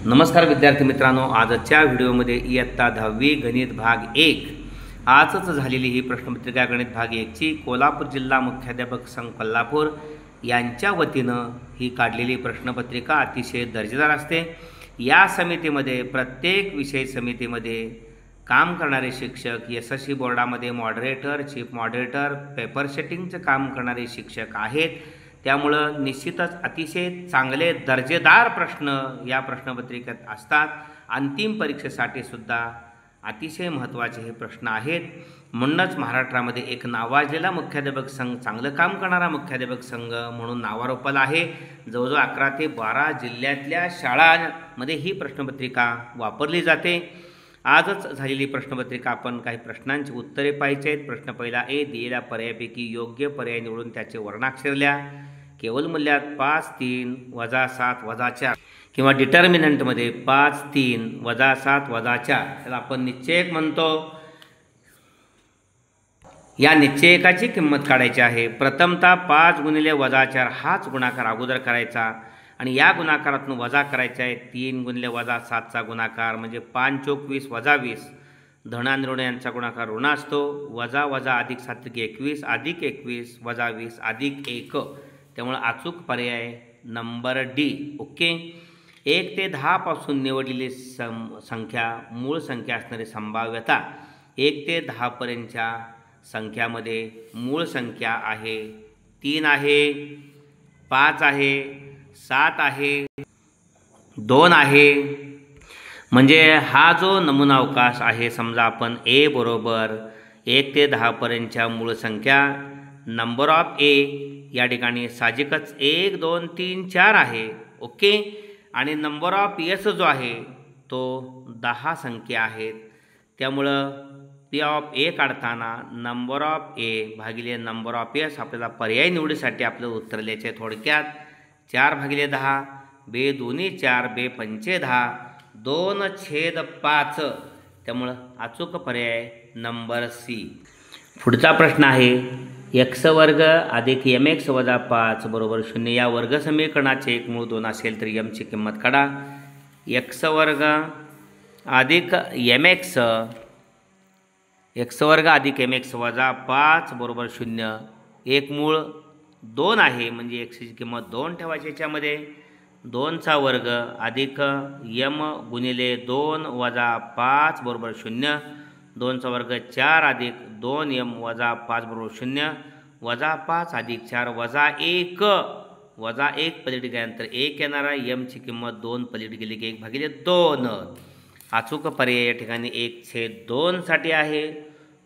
नमस्कार विद्यार्थी मित्रांनो, आजच्या व्हिडिओमध्ये इयत्ता 10वी गणित भाग 1 आजच झालेली ही प्रश्नपत्रिका गणित भाग 1 ची कोल्हापूर जिल्हा मुख्याध्यापक संघ कोल्हापूर यांच्या वतीनं ही काढलेली प्रश्नपत्रिका अतिशय दर्जेदार असते। या समितीमध्ये प्रत्येक विषय समितीमध्ये काम करणारे शिक्षक यशस्वी बोर्डामध्ये मॉडरेटर, चीफ मॉडरेटर, पेपर सेटिंगचं काम करणारे शिक्षक आहेत। त्यामुळं निश्चितच अतिशय चांगले दर्जेदार प्रश्न या प्रश्नपत्रिकेत असतात। अंतिम परीक्षेसाठी सुद्धा अतिशय महत्त्वाचे हे प्रश्न आहेत। म्हणूनच महाराष्ट्रामध्ये एक नावाजलेला मुख्याध्यापक संघ, चांगलं काम करणारा मुख्याध्यापक संघ म्हणून नावारूपाला आहे। जवळजवळ 11 ते 12 जिल्ह्यातल्या शाळांमध्ये ही प्रश्नपत्रिका वापरली जाते। आजच झालेली प्रश्नपत्रिका आपण काही प्रश्नांची उत्तरे पाहायची आहेत। प्रश्न पहिला ए, दिलेल्या पर्यायापैकी योग्य पर्याय निवडून त्याचे वर्णाक्षर लिहा। केवल मूल्यात 5 3 वजा 7 वजा 4 किंवा डिटर्मिनंटमध्ये 5 3 वजा 7 वजा 4 त्याला आपण निश्चयक म्हणतो। या निश्चयकाची किंमत काढायची आहे। प्रथमतः 5 गुणिले वजा 4 हाच गुणाकार अगोदर करायचा आणि या गुणाकारातून वजा करायचा आहे 3 गुणिले वजा 7चा गुणाकार म्हणजे 5 चौक 20 वजा 20 धन आणि ऋण यांचा गुणाकार ऋण असतो। वजा वजा अधिक 7 21 अधिक 21 वजा 20 अधिक 1 त्यामुळे अचूक पर्याय नंबर डी। ओके। 1 ते 10 पासून निवडलेली संख्या मूळ संख्या असणारी संभाव्यता 1 ते 10 पर्यंतच्या संख्यामध्ये मूळ संख्या आहे 3 आहे, 5 आहे, 7 आहे, 2 आहे। म्हणजे हा जो नमुना अवकाश आहे, समजा आपण ए बरोबर 1 ते 10 पर्यंतच्या मूळ संख्या नंबर ऑफ ए या ठिकाणी साहजिकच 1 2 3 4 आहे। ओके। आणि नंबर ऑफ एस जो आहे तो 10 संख्या आहेत। त्यामुळं पी ऑफ ए काढताना नंबर ऑफ ए भागिले नंबर ऑफ एस आपल्याला पर्याय निवडीसाठी आपलं उत्तर लिहायचे आहे। थोडक्यात 4 भागिले 10 बे दोन्ही 4 बे पंचे 10 2/5 त्यामुळं अचूक पर्याय नंबर सी। पुढचा प्रश्न आहे x वर्ग अधिक mx वजा 5 बरोबर 0 या वर्ग समीकरणाचे एक मूळ 2 असेल तर m ची किंमत काढा। x वर्ग अधिक mx वजा 5 बरोबर 0 एक मूळ 2 आहे म्हणजे x ची किंमत 2 ठेवायची। याच्यामध्ये 2चा वर्ग अधिक m गुणिले 2 वजा 5 बरोबर 0 2चा वर्ग 4 अधिक 2m वजा 5 बरोबर 0 वजा 5 अधिक 4 वजा 1 पलीकडे गेल्यानंतर 1 येणारा m ची किंमत 2 पलीकडे गेली की 1 भागिले 2। अचूक पर्याय या ठिकाणी 1/2 साठी आहे,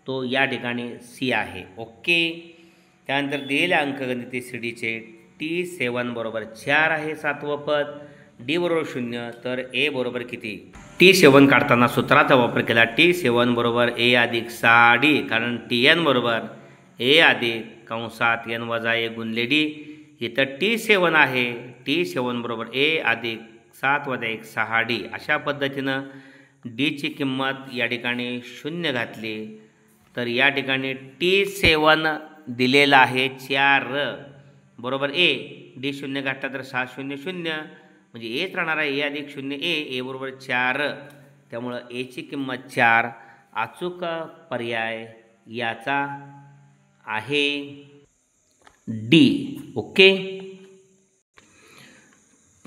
तो या ठिकाणी सी आहे। ओके। त्यानंतर दिलेल्या अंकगणिती सीडीचे T7 बरोबर 4 आहे 7वं पद, डी बरोबर 0 तर ए बरोबर किती। T7 काढताना सूत्राचा वापर केला। T7 बरोबर ए अधिक 6d कारण Tn बरोबर ए अधिक कंसात n वजा 1 गुणले डी। इथं T7 आहे, T7 बरोबर ए अधिक 7 वजा 1 6d। अशा पद्धतीनं डीची किंमत या ठिकाणी 0 घातली तर या ठिकाणी T7 दिलेला आहे 4 बरोबर ए, डी 0 घातला तर 6 0 0 म्हणजे एच राहणार आहे ए अधिक 0 ए बरोबर 4 त्यामुळं एची किंमत 4 अचूक पर्याय याचा आहे डी। ओके।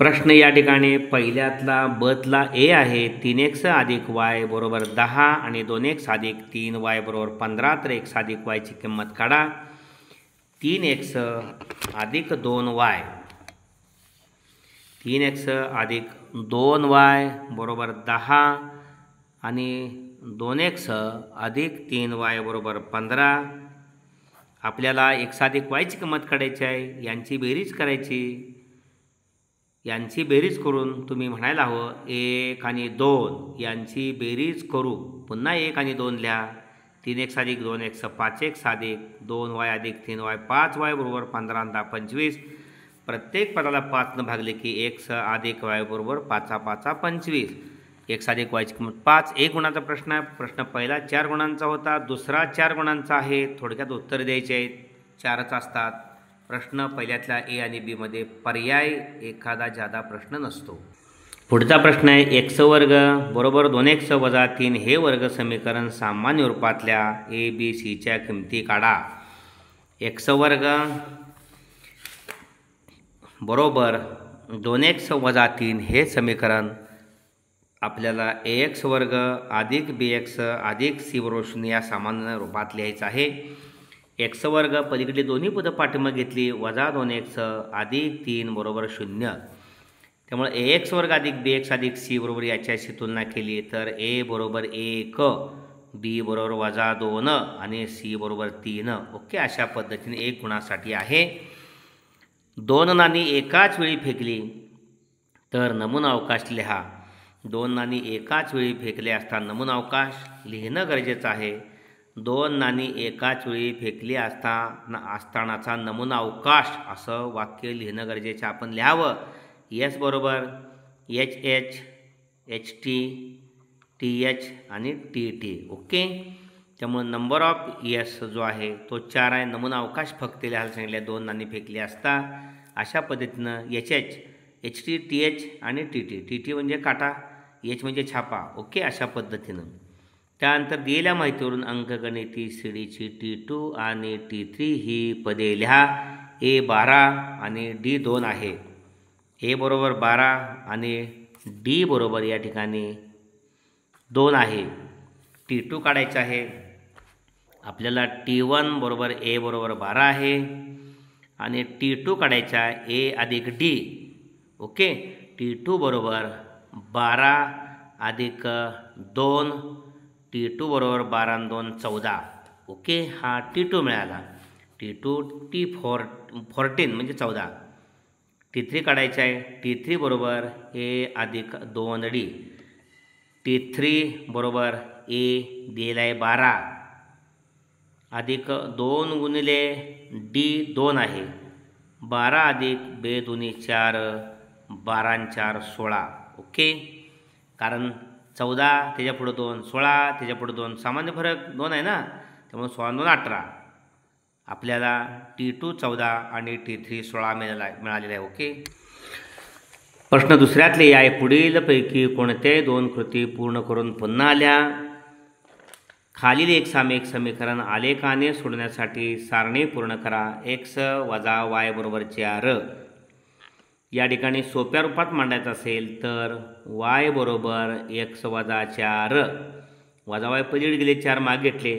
प्रश्न या ठिकाणी पहिल्यातला बतला ए आहे 3x अधिक y बरोबर 10 आणि 2x अधिक 3y बरोबर 15 तर x अधिक y ची किंमत काढा। 3x अधिक 2y 3x अधिक 2y बरोबर 10 आणि 2x अधिक 3y बरोबर 15। आपल्याला x अधिक y ची किंमत काढायची आहे, यांची बेरीज करायची। यांची बेरीज करून तुम्ही म्हणायला हवं 1 आणि 2 यांची बेरीज करू। पुन्हा 1 आणि 2 लिहा। 3x अधिक 2x 5x अधिक 2y अधिक 3y 5y बरोबर 15 आणि 10 25 प्रत्येक पदाला 5 न भागले की x अधिक y बरोबर 5 5 25 x अधिक y ची किंमत 5। एक गुणाचा प्रश्न आहे। प्रश्न पहिला 4 गुणांचा होता, दुसरा 4 गुणांचा आहे। थोडक्यात उत्तर द्यायचे आहेत, 4च असतात। प्रश्न पहिल्यातल्या ए आणि बी मध्ये पर्याय एखादा जादा प्रश्न नसतो। पुढचा प्रश्न आहे एक्स वर्ग बरोबर 2x वजा 3 हे वर्ग समीकरण सामान्य रूपातल्या ए बी सीच्या किमती काढा. एक्स वर्ग बरोबर 2x वजा 3 हे समीकरण आपल्याला ax वर्ग अधिक bx अधिक c बरोबर 0 या सामान्य रूपात लिहायचं आहे. एक्स वर्ग पलीकडे दोन्ही पदं पाठीमागे घेतली वजा 2x अधिक 3 बरोबर 0. त्यामुळे ax वर्ग अधिक bx अधिक c बरोबर याच्याशी तुलना केली तर a बरोबर 1, b बरोबर वजा 2 आणि c बरोबर 3. ओके, अशा पद्धतीने एक गुणासाठी आहे. 2 नाणी एकाच वेळी फेकली तर नमुना अवकाश लिहा. 2 नाणी एकाच वेळी फेकले असता नमुना अवकाश लिहिणं गरजेचं आहे. 2 नाणी एकाच वेळी फेकली असतानाचा नमुना अवकाश असं वाक्य लिहिणं गरजेचं आपण लिहावं. एस बरोबर H H H T T H आणि टी टी. ओके, त्यामुळे नंबर ऑफ एस जो आहे तो 4 आहे. नमुना अवकाश फक्त लिहायला सांगितले 2 नाणी फेकली असता. अशा पद्धतीनं H H H T T H आणि टी टी. टी टी म्हणजे काटा, एच म्हणजे छापा. ओके, अशा पद्धतीनं त्यानंतर दिलेल्या माहितीवरून अंकगणिती सीडीची T2 आणि T3 ही पदे लिहा. ए 12 आणि डी 2 आहे. ए बरोबर 12 आणि डी बरोबर या ठिकाणी 2 आहे. T2 काढायचं आहे आपल्याला. T1 बरोबर ए बरोबर 12 आहे आणि T2 काढायचा आहे ए अधिक डी. ओके, T2 बरोबर 12 अधिक 2. T2 बरोबर 12 आणि 2 14. ओके, हा T2 मिळाला. T2 T14 म्हणजे 14. T3 काढायचं आहे. T3 बरोबर ए अधिक 2 डी. T3 बरोबर ए दिलेला आहे 12 अधिक 2 गुणिले डी 2 आहे. 12 अधिक बे दुनी 4, 12 आणि 4 16. ओके, कारण 14 त्याच्या पुढं 2, 16 त्याच्या पुढं 2, सामान्य फरक 2 आहे ना, त्यामुळे 16 2 18. आपल्याला T2 14 आणि T3 16 मिळालेला आहे. ओके, प्रश्न दुसऱ्यातले आहे पुढीलपैकी कोणत्याही 2 कृती पूर्ण करून पुन्हा आल्या. खालील एक सामायिक समीकरण आलेखाने सोडवण्यासाठी सारणी पूर्ण करा. x वजा y बरोबर 4. या ठिकाणी सोप्या रूपात मांडायचं असेल तर y बरोबर x वजा 4 वजा y पलीकडे गेले 4 मागे घेतले.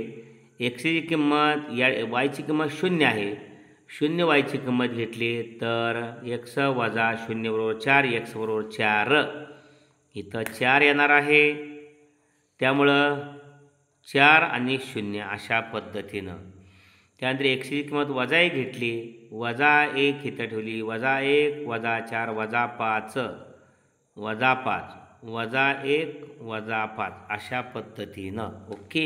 एक्सची किंमत या वायची किंमत 0 आहे. 0 वायची किंमत घेतली तर x वजा 0 बरोबर 4, x बरोबर 4. इथं 4 येणार आहे, त्यामुळं 4 आणि 0 अशा पद्धतीनं. त्यानंतर एक्सची किंमत वजा 1 घेतली, वजा 1 इथं ठेवली, वजा 1 वजा 4 वजा 5 वजा 5 वजा 1 वजा 5 अशा पद्धतीनं. ओके,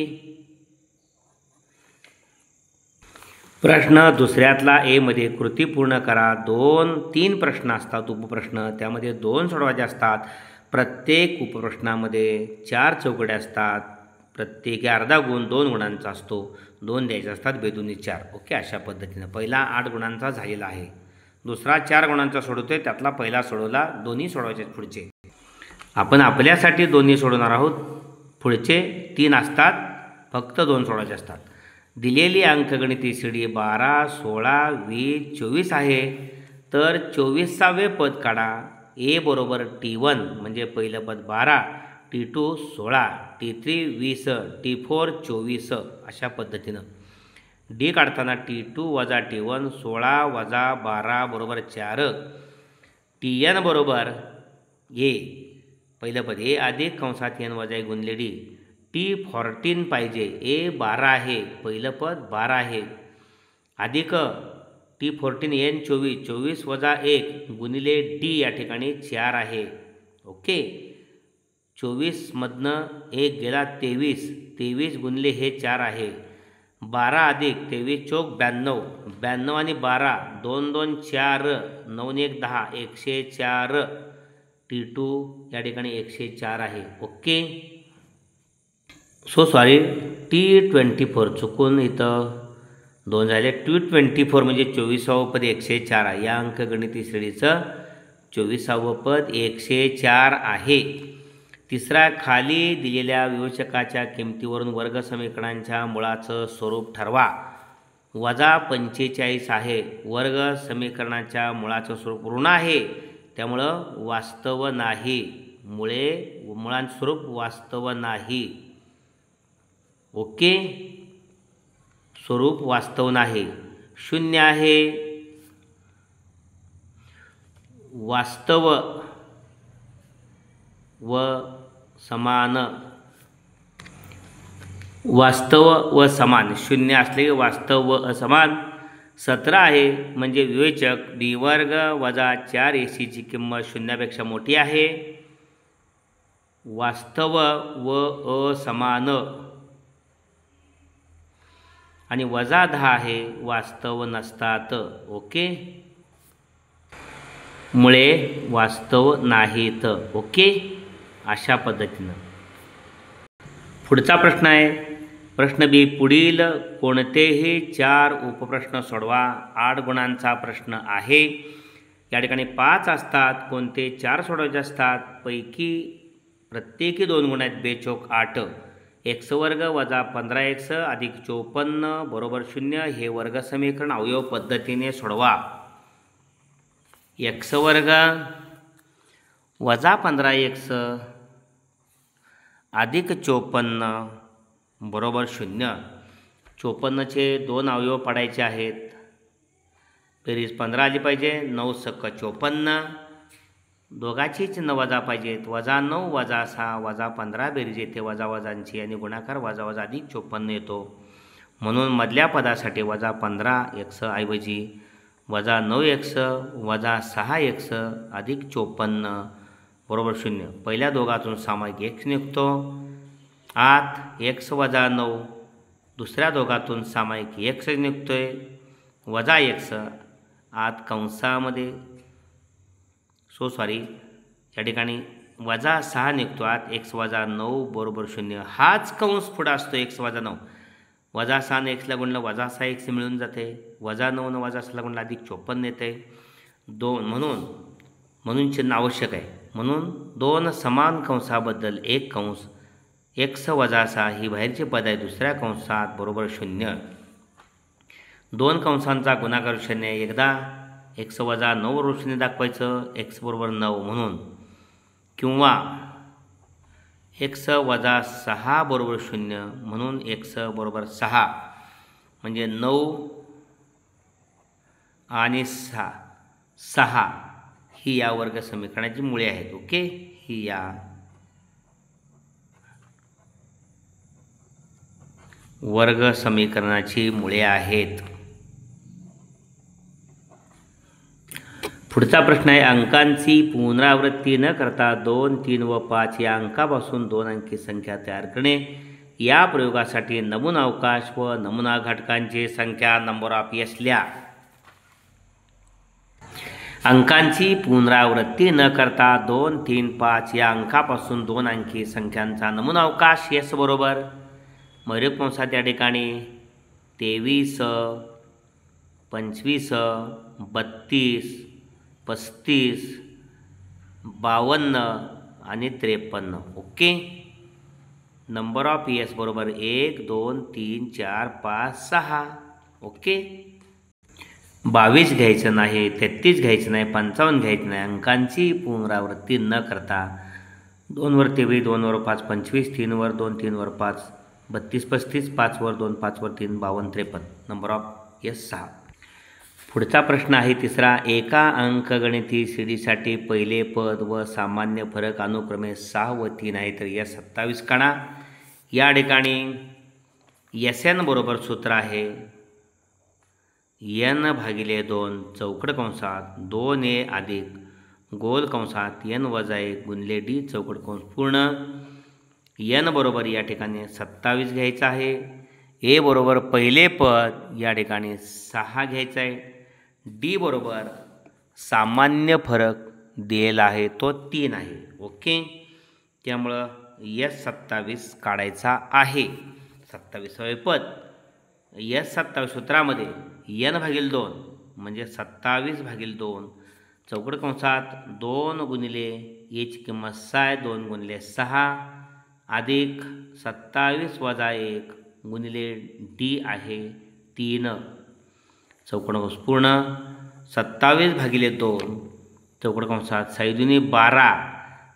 प्रश्न दुसऱ्यातला एमध्ये कृती पूर्ण करा. 2-3 प्रश्न असतात उपप्रश्न, त्यामध्ये 2 सोडवायचे असतात. प्रत्येक उपप्रश्नामध्ये 4 चौकड्या असतात. प्रत्येकी अर्धा गुण 2 गुणांचा असतो. 2 द्यायचे असतात, बेदुनी 4. ओके, अशा पद्धतीनं पहिला 8 गुणांचा झालेला आहे. दुसरा 4 गुणांचा सोडवतोय, त्यातला पहिला सोडवला. दोन्ही सोडवायचे पुढचे. आपण आपल्यासाठी दोन्ही सोडवणार आहोत. पुढचे 3 असतात, फक्त 2 सोडवायचे असतात. दिलेली अंकगणिती सीडी 12, 16, 20, 24 आहे. तर 24वे पद काढा. ए बरोबर T1 म्हणजे पहिलं पद 12, T2 16, T3 20, T4 24 अशा पद्धतीनं. डी काढताना T2 वजा T1 16 वजा 12 बरोबर 4. Tn बरोबर ए पहिलं पद ए अधिक कंसात n वजा 1 गुणिले डी. T14 पाहिजे. ए 12 आहे, पहिलं पद 12 आहे, अधिक T14 n 24, 24 वजा 1 गुणिले डी या ठिकाणी 4 आहे. ओके, 24मधनं 1 गेला 23, 23 गुणिले हे 4 आहे. 12 अधिक 23 चौक 92, 92 आणि 12 2 2 4 9 1 10 104. T2 या ठिकाणी 104 आहे. ओके, सॉरी T24 चुकून इथं 2 झाले. T24 म्हणजे 24वे पद 104 आहे. या अंकगणिती श्रेणीचं 24वे पद 104 आहे. तिसरा, खाली दिलेल्या विवेचकाच्या किमतीवरून वर्ग समीकरणांच्या मुळाचं स्वरूप ठरवा. -45 आहे. वर्ग समीकरणाच्या मुळाचं स्वरूप ऋण आहे, त्यामुळं वास्तव नाही. मुळांचं स्वरूप वास्तव नाही. ओके, स्वरूप वास्तव नाही. 0 आहे. वास्तव व समान. वास्तव व समान 0 असले वास्तव व असमान. 17 आहे. म्हणजे विवेचक b वर्ग वजा 4ac ची किंमत 0पेक्षा मोठी आहे. वास्तव व असमान. आणि वजा 10 आहे. वास्तव नसतात. ओके, मुळे वास्तव नाहीत. ओके, अशा पद्धतीनं. पुढचा प्रश्न आहे प्रश्न बी. पुढील कोणतेही 4 उपप्रश्न सोडवा. 8 गुणांचा प्रश्न आहे. या ठिकाणी 5 असतात. कोणते 4 सोडवायचे असतात. पैकी प्रत्येकी 2 गुण आहेत. बेचोक 8. x वर्ग वजा 15x अधिक 54 बरोबर 0 हे वर्ग समीकरण अवयव पद्धतीने सोडवा. x वर्ग वजा 15x अधिक 54 बरोबर 0. 54चे 2 अवयव पाडायचे आहेत. बेरीज 15 आली पाहिजे. 9 सक्क 54. दोघाची चिन्ह वजा पाहिजेत. -9 वजा 6 वजा 15 बेरीज येते वजा वजांची आणि गुणाकार वजा वजा अधिक 54 येतो. म्हणून मधल्या पदासाठी वजा 15x ऐवजी वजा 9x वजा 6x अधिक 54 बरोबर 0. पहिल्या दोघातून सामायिक x निघतो. आत x वजा 9. दुसऱ्या दोघातून सामायिक x निघतोय वजा x. आत कंसामध्ये या ठिकाणी वजा 6 निघतो. आत x वजा 9 बरोबर 0. हाच कंस पुढे असतो. x वजा 9 वजा 6 ने xला गुणलं वजा 6x मिळून जाते. वजा 9 ने वजा 6ला गुणलं अधिक 54 येते. 2 म्हणून चिन्ह आवश्यक आहे. म्हणून 2 समान कंसाबद्दल एक कंस x वजा 6 ही बाहेरची पद आहे. दुसऱ्या कंसात बरोबर 0. 2 कंसांचा गुणाकार 0. एकदा x वजा 9 बरोबर 0 दाखवायचं. x बरोबर 9 म्हणून. किंवा x वजा 6 बरोबर 0 म्हणून x बरोबर 6. म्हणजे 9 आणि 6 ही या वर्ग समीकरणाची मुळे आहेत. ओके, ही या वर्ग समीकरणाची मुळे आहेत. पुढचा प्रश्न आहे अंकांची पुनरावृत्ती न करता 2, 3 व 5 या अंकापासून 2 अंकी संख्या तयार करणे. या प्रयोगासाठी नमुना अवकाश व नमुना घटकांची संख्या नंबर ऑफ असल्या. अंकांची पुनरावृत्ती न करता 2, 3, 5 या अंकापासून 2 अंकी संख्यांचा नमुना अवकाश S बरोबर मैरक कंसात या ठिकाणी 23, 25, 32, 35, 52 आणि 53. ओके, नंबर ऑफ S बरोबर 1, 2, 3, 4, 5, 6. ओके, 22 घ्यायचं नाही, 33 घ्यायचं नाही, 55 घ्यायचं नाही. अंकांची पुनरावृत्ती न करता 2 वर 23, 2 वर 5, 25, 3 वर 2, 3 वर 5, 32, 35, 5 वर 2, 5 वर 3, 52, 53. Number of S 6. पुढचा प्रश्न आहे तिसरा. एका अंकगणिती सीडीसाठी पहिले पद व सामान्य फरक अनुक्रमे 6 व 3 आहे. तर या 27 काढा. या ठिकाणी SN बरोबर सूत्र आहे n भागिले 2 चौकड कंसात 2a अधिक गोल कंसात n वजा 1 गुणिले d चौकड कंस पूर्ण. n बरोबर या ठिकाणी 27 घ्यायचं आहे. a बरोबर पहिले पद या ठिकाणी 6 घ्यायचं आहे. d बरोबर सामान्य फरक दिलेला आहे तो 3 आहे. ओके, त्यामुळं S 27 काढायचा आहे. 27वे पद S 27 सूत्रामध्ये n भागिले 2 म्हणजे 27 भागिले 2 चौकड कंसात 2 गुणिले एची किंमत 6 आहे, 2 गुणिले 6 अधिक 27 वजा 1 गुणिले डी आहे 3. चौकड कंस पूर्ण 27 भागिले 2 चौकड कंसात 6 दुनी 12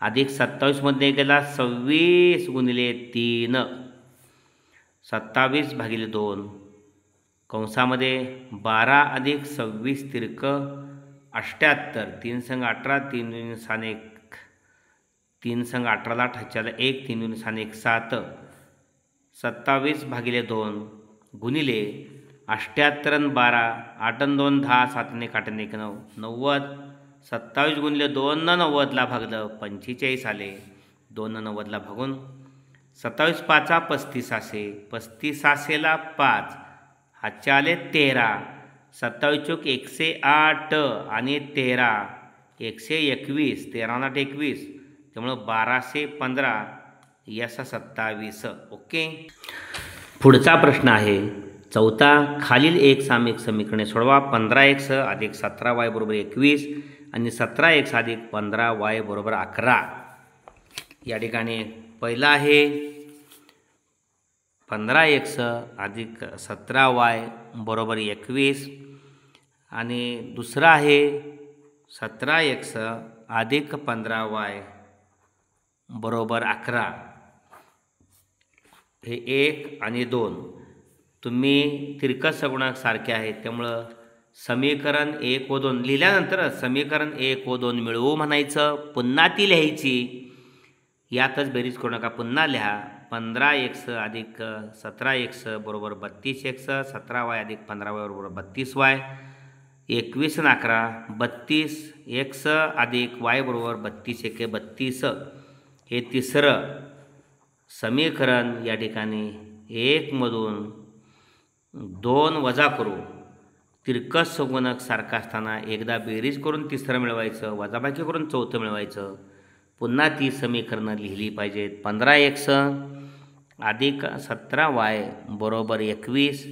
अधिक 27मध्ये गेला 26 गुणिले 3 27 भागिले 2 कंसामध्ये 12 अधिक 26 तिरक 78 3 संग 18 3 दुनी 6 1 3 संग 18ला 18ला 1 3 दुनी 6 1 7 27 भागिले 2 गुणिले 78 आणि 12 8 आणि 2 10 7 आणि 1 8 आणि 1 9 90 27 गुणिले 2 न 90ला भागलं 45 आले. 2 न 90ला भागून 27 पाचा 35 असे 35 असेला 5 हातचे आले 13 27 चोक 108 आणि 13 121 13 8 21 त्यामुळं 1215 याचा 27. ओके. पुढचा प्रश्न आहे चौथा. खालील एक सामायिक समीकरणे सोडवा. 15x अधिक 17y बरोबर 21 आणि 17x अधिक 15y बरोबर 11. या ठिकाणी पहिला आहे 15x अधिक 17y बरोबर 21 आणि दुसरा आहे 17x अधिक 15y बरोबर 11. हे 1 आणि 2 तुम्ही तिरकस सगुणक सारखे आहेत त्यामुळं समीकरण 1 व 2 लिहिल्यानंतर समीकरण 1 व 2 मिळवू म्हणायचं. पुन्हा ती लिहायची. यातच बेरीज करू नका. पुन्हा लिहा. 15x अधिक 17x बरोबर 32x 17y अधिक 15y बरोबर 32y 21 आणि 11 32x अधिक y बरोबर 32 1 32. हे तिसरं समीकरण या ठिकाणी 1 मधून 2 वजा करू. तिरकस सगुणक सारखा असताना एकदा बेरीज करून तिसरं मिळवायचं, वजाबाकी करून चौथं मिळवायचं. पुन्हा ती समीकरणं लिहिली पाहिजेत. 15x अधिक 17y बरोबर 21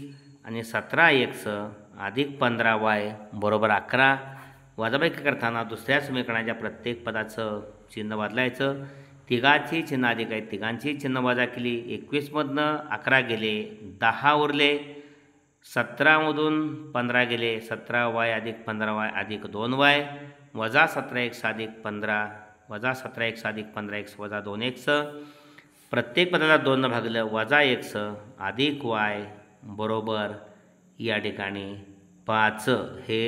आणि 17x अधिक 15y बरोबर 11. वजाबाकी करताना दुसऱ्या समीकरणाच्या प्रत्येक पदाचं चिन्ह बदलायचं. तिघाची चिन्ह अधिक आहेत, तिघांची चिन्ह वजा केली. 21मधनं 11 गेले, 10 उरले. 17मधून 15 गेले, 17y अधिक 15y अधिक 2y वजा 17x अधिक 15 वजा 17x अधिक 15x वजा 2x. प्रत्येक पदाला 2 भागलं वजा x अधिक y बरोबर या ठिकाणी 5. हे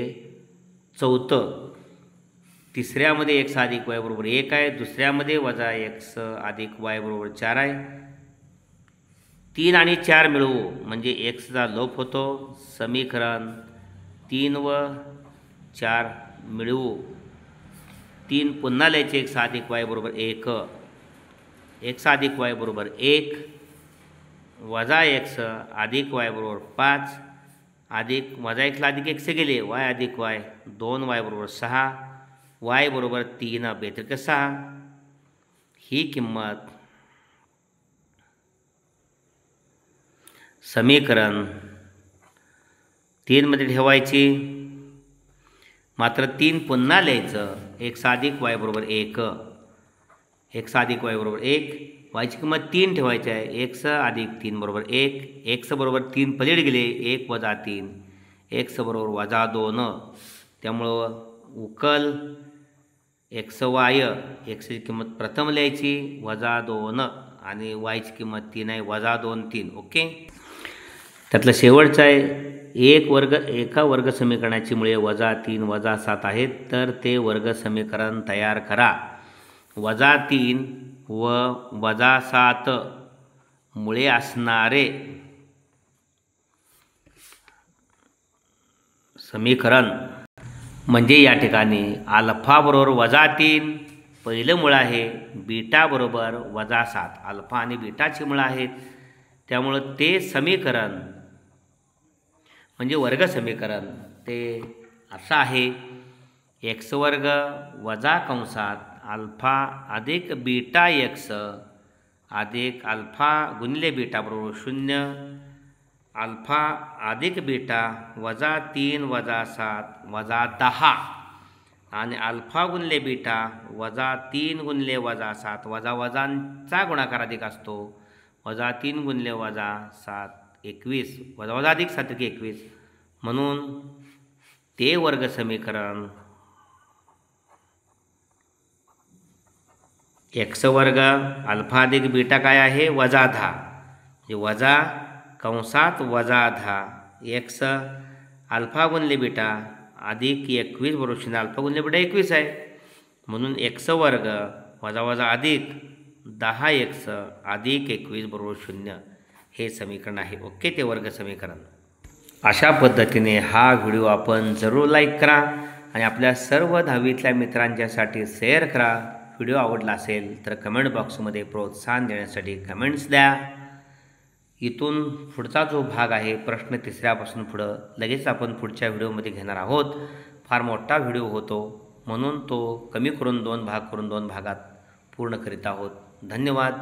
चौथं. तिसऱ्यामध्ये x अधिक y बरोबर 1 आहे. दुसऱ्यामध्ये वजा x अधिक y बरोबर 4 आहे. 3 आणि 4 मिळवू म्हणजे xचा लोप होतो. समीकरण 3 व 4 मिळवू. 3 पुन्हा लिहायचे. x अधिक y बरोबर 1 x अधिक y बरोबर 1 वजा x अधिक y बरोबर 5 अधिक वजा 1 ला अधिक x गेले y अधिक y 2y बरोबर 6 y बरोबर 3 बेत्रिक 6. ही किंमत समीकरण 3 मध्ये ठेवायची. मात्र 3 पुन्हा लिहायचं. x अधिक y बरोबर 1 x अधिक y बरोबर 1 yची किंमत 3 ठेवायची आहे. x अधिक 3 बरोबर 1 x बरोबर 3 पलीकडे गेले 1 वजा 3 x बरोबर वजा 2. त्यामुळं उकल x y xची किंमत प्रथम लिहायची वजा 2 आणि yची किंमत 3 आहे वजा 2 3. ओके. त्यातलं शेवटचं आहे एका वर्ग समीकरणाची मुळे वजा 3 वजा 7 आहेत तर ते वर्ग समीकरण तयार करा. वजा 3 व वजा 7 मुळे असणारे समीकरण म्हणजे या ठिकाणी अल्फा बरोबर वजा 3 पहिलं मूळ आहे. बीटा बरोबर वजा 7 अल्फा आणि बीटाची मुळं आहेत. त्यामुळं ते समीकरण म्हणजे वर्ग समीकरण ते असं आहे. x वर्ग वजा कंसात अल्फा अधिक बीटा x अधिक अल्फा गुणिले बीटा बरोबर 0 अल्फा अधिक बीटा वजा 3 वजा 7 वजा 10 आणि अल्फा गुणिले बीटा वजा 3 गुणिले वजा 7 वजा वजांचा गुणाकार अधिक असतो. वजा 3 गुणिले वजा 7 21 वजा वजा अधिक 7 21 म्हणून ते वर्ग समीकरण एक्स वर्ग अल्फा अधिक बीटा काय आहे वजा 10 म्हणजे वजा कंसात वजा 10 एक्स अल्फा गुणिले बीटा अधिक 21 बरोबर 0 अल्फा गुणिले बीटा 21 आहे म्हणून एक्स वर्ग वजा वजा अधिक 10 एक्स अधिक 21 बरोबर 0 हे समीकरण आहे. ओके, ते वर्ग समीकरण. अशा पद्धतीने हा व्हिडिओ आपण जरूर लाईक करा आणि आपल्या सर्व 10वीतल्या मित्रांच्यासाठी शेअर करा. व्हिडिओ आवडला असेल तर कमेंट बॉक्समध्ये प्रोत्साहन देण्यासाठी कमेंट्स द्या. इथून पुढचा जो भाग आहे प्रश्न 3पासून पुढं लगेच आपण पुढच्या व्हिडिओमध्ये घेणार आहोत. फार मोठा व्हिडिओ होतो म्हणून तो कमी करून 2 भाग करून 2 भागात पूर्ण करीत आहोत. धन्यवाद.